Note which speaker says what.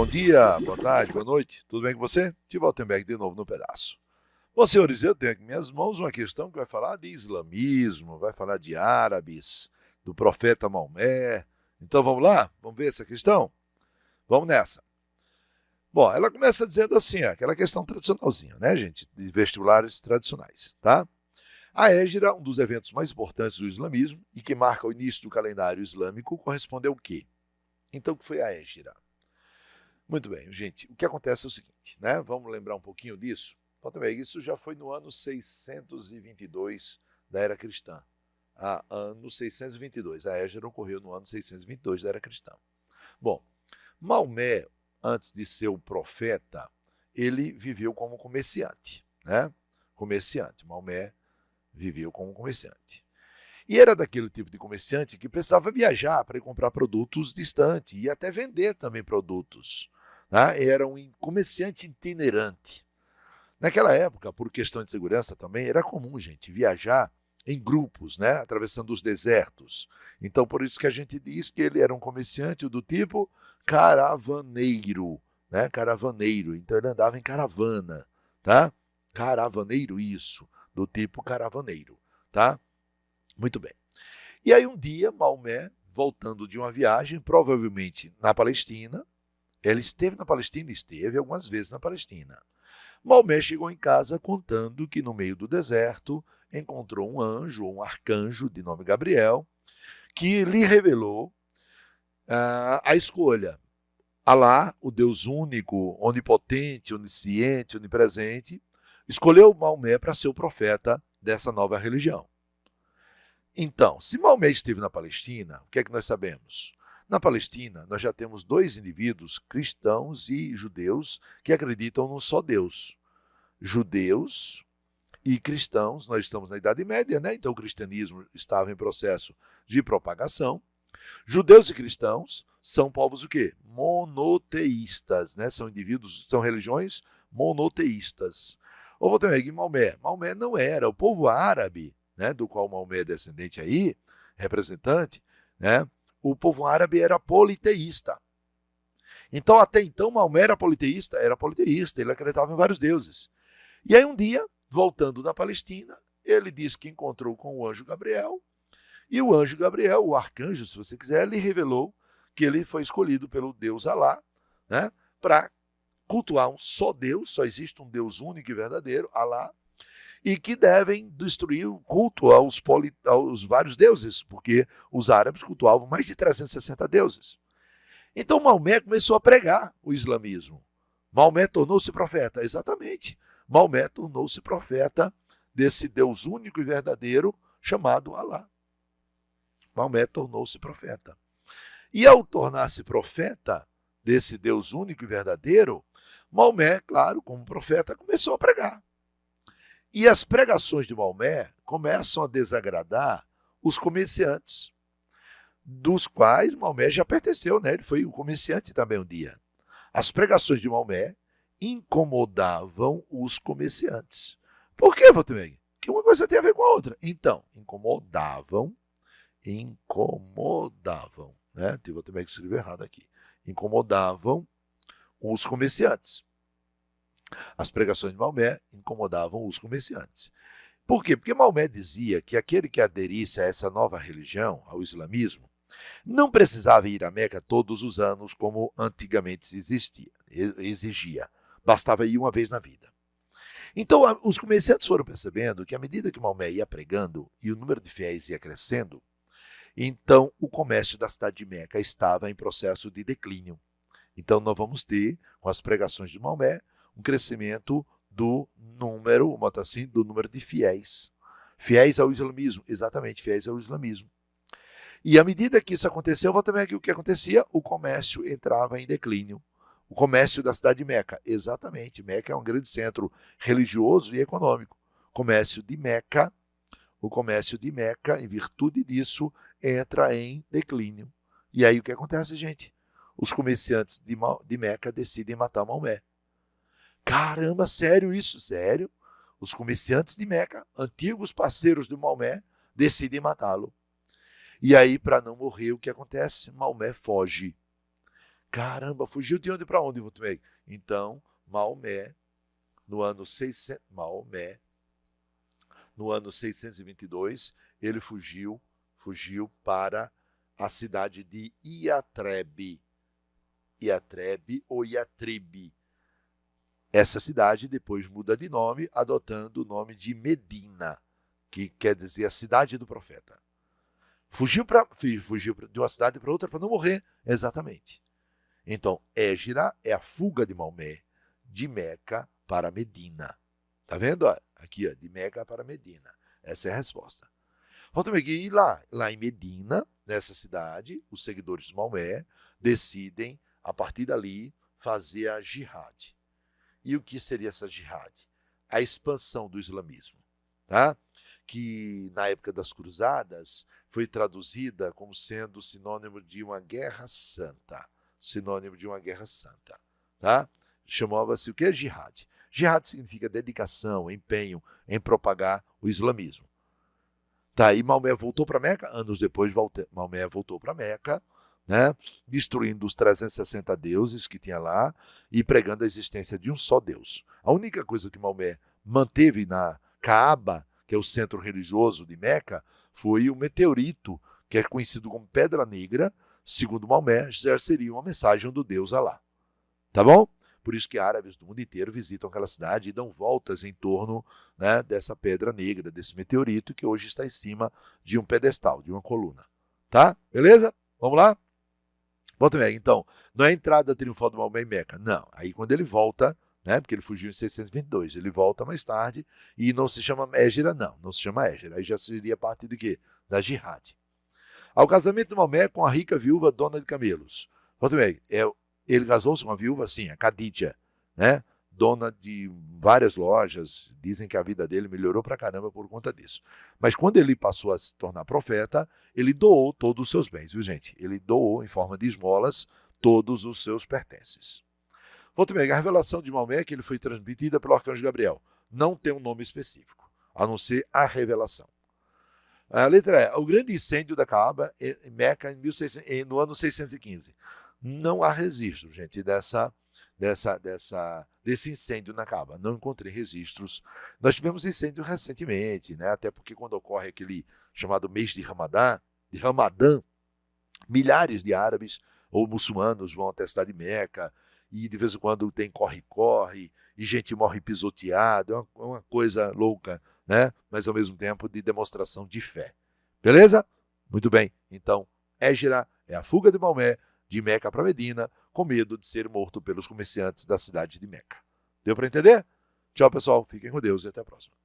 Speaker 1: dia, boa tarde, boa noite. Tudo bem com você? Tive Altenberg de novo no pedaço. Bom, senhores, eu tenho aqui em minhas mãos uma questão que vai falar de islamismo, vai falar de árabes, do profeta Maomé. Então vamos lá? Vamos ver essa questão? Vamos nessa. Bom, ela começa dizendo assim, aquela questão tradicionalzinha, né, gente? De vestibulares tradicionais, tá? A Hégira, um dos eventos mais importantes do islamismo e que marca o início do calendário islâmico, corresponde ao quê? Então, o que foi a Hégira? Muito bem, gente, o que acontece é o seguinte, né? Vamos lembrar um pouquinho disso? Então, também, isso já foi no ano 622 da era cristã. Ano 622, a Hégira ocorreu no ano 622 da era cristã. Bom, Maomé, antes de ser o profeta, ele viveu como comerciante, né? Comerciante, Maomé viveu como comerciante. E era daquele tipo de comerciante que precisava viajar para ir comprar produtos distantes e até vender também produtos. Né? Era um comerciante itinerante. Naquela época, por questão de segurança também, era comum, gente, viajar em grupos, né? Atravessando os desertos. Então, por isso que a gente diz que ele era um comerciante do tipo caravaneiro, né? Caravaneiro. Então, ele andava em caravana, tá? Caravaneiro, isso, do tipo caravaneiro, tá? Muito bem. E aí um dia, Maomé, voltando de uma viagem, provavelmente na Palestina, ele esteve na Palestina, esteve algumas vezes na Palestina. Maomé chegou em casa contando que no meio do deserto encontrou um anjo, um arcanjo de nome Gabriel, que lhe revelou a escolha. Alá, o Deus único, onipotente, onisciente, onipresente, escolheu Maomé para ser o profeta dessa nova religião. Então, se Maomé esteve na Palestina, o que é que nós sabemos? Na Palestina, nós já temos dois indivíduos, cristãos e judeus, que acreditam num só Deus. Judeus e cristãos, nós estamos na Idade Média, né? Então o cristianismo estava em processo de propagação. Judeus e cristãos são povos o quê? Monoteístas, né? São indivíduos, são religiões monoteístas. Ou vou ter aqui Maomé. Maomé não era. O povo árabe, né, do qual Maomé é descendente aí, representante, né, o povo árabe era politeísta. Então, até então, Maomé era politeísta, ele acreditava em vários deuses. E aí, um dia, voltando da Palestina, ele disse que encontrou com o anjo Gabriel, e o anjo Gabriel, o arcanjo, se você quiser, lhe revelou que ele foi escolhido pelo Deus Alá, né, para cultuar um só Deus, só existe um Deus único e verdadeiro, Alá, e que devem destruir o culto aos vários deuses, porque os árabes cultuavam mais de 360 deuses. Então Maomé começou a pregar o islamismo. Maomé tornou-se profeta, exatamente. Maomé tornou-se profeta desse Deus único e verdadeiro chamado Alá. Maomé tornou-se profeta. E ao tornar-se profeta desse Deus único e verdadeiro, Maomé, claro, como profeta, começou a pregar. E as pregações de Maomé começam a desagradar os comerciantes, dos quais Maomé já pertenceu, né? Ele foi um comerciante também um dia. As pregações de Maomé incomodavam os comerciantes. Por quê, Valtemir? Que uma coisa tem a ver com a outra. Então, incomodavam, né? Vou também que escrever errado aqui. Incomodavam os comerciantes. As pregações de Maomé incomodavam os comerciantes. Por quê? Porque Maomé dizia que aquele que aderisse a essa nova religião, ao islamismo, não precisava ir a Meca todos os anos como antigamente se exigia. Bastava ir uma vez na vida. Então, os comerciantes foram percebendo que à medida que Maomé ia pregando e o número de fiéis ia crescendo, então o comércio da cidade de Meca estava em processo de declínio. Então, nós vamos ter, com as pregações de Maomé, um crescimento do número, assim, do número de fiéis. Fiéis ao islamismo, exatamente, fiéis ao islamismo. E à medida que isso aconteceu, vou também aqui o que acontecia, o comércio entrava em declínio. O comércio da cidade de Meca, exatamente, Meca é um grande centro religioso e econômico. O comércio de Meca, em virtude disso, entra em declínio. E aí o que acontece, gente? Os comerciantes de Meca decidem matar Maomé. Caramba, sério isso? Sério? Os comerciantes de Meca, antigos parceiros de Maomé, decidem matá-lo. E aí, para não morrer, o que acontece? Maomé foge. Caramba, fugiu de onde para onde, Votumeg? Então, Maomé, no ano 622, ele fugiu para a cidade de Iatrebe. Iatrebe ou Iatribe. Essa cidade depois muda de nome, adotando o nome de Medina, que quer dizer a cidade do profeta. Fugiu de uma cidade para outra para não morrer, exatamente. Então, Égira é a fuga de Maomé de Meca para Medina. Tá vendo? Aqui, de Meca para Medina. Essa é a resposta. Voltamos aqui, e lá em Medina, nessa cidade, os seguidores de Maomé decidem, a partir dali, fazer a jihad. E o que seria essa jihad? A expansão do islamismo, tá? Que na época das cruzadas foi traduzida como sendo sinônimo de uma guerra santa. Sinônimo de uma guerra santa, tá? Chamava-se o que? Jihad. Jihad significa dedicação, empenho em propagar o islamismo. Tá, e Maomé voltou para Meca, anos depois Maomé voltou para Meca, né, destruindo os 360 deuses que tinha lá e pregando a existência de um só Deus. A única coisa que Maomé manteve na Kaaba, que é o centro religioso de Meca, foi o meteorito, que é conhecido como Pedra Negra. Segundo Maomé, já seria uma mensagem do Deus Alá. Tá bom? Por isso que árabes do mundo inteiro visitam aquela cidade e dão voltas em torno, né, dessa pedra negra, desse meteorito, que hoje está em cima de um pedestal, de uma coluna. Tá? Beleza? Vamos lá? Volta Meca. Então, não é a entrada triunfal do Maomé em Meca. Não. Aí quando ele volta, né, porque ele fugiu em 622, ele volta mais tarde e não se chama Égira, não se chama Égira. Aí já seria parte de quê? Da jihad. Ao casamento de Maomé com a rica viúva dona de camelos. Volta Meca. Ele casou-se com uma viúva, sim, a Khadija, né? Dona de várias lojas. Dizem que a vida dele melhorou pra caramba por conta disso. Mas quando ele passou a se tornar profeta, ele doou todos os seus bens, viu, gente? Ele doou, em forma de esmolas, todos os seus pertences. Volta bem, a revelação de Maomé, que ele foi transmitida pelo arcanjo Gabriel, não tem um nome específico, a não ser a revelação. A letra E, o grande incêndio da Kaaba em Meca no ano 615. Não há registro, gente, desse incêndio na Kaaba. Não encontrei registros. Nós tivemos incêndio recentemente, né? Até porque quando ocorre aquele chamado mês de Ramadã, milhares de árabes ou muçulmanos vão até a cidade de Meca e de vez em quando tem corre-corre e gente morre pisoteada. É uma coisa louca, né? Mas ao mesmo tempo de demonstração de fé. Beleza? Muito bem. Então, Égira é a fuga de Maomé de Meca para Medina, com medo de ser morto pelos comerciantes da cidade de Meca. Deu para entender? Tchau, pessoal. Fiquem com Deus e até a próxima.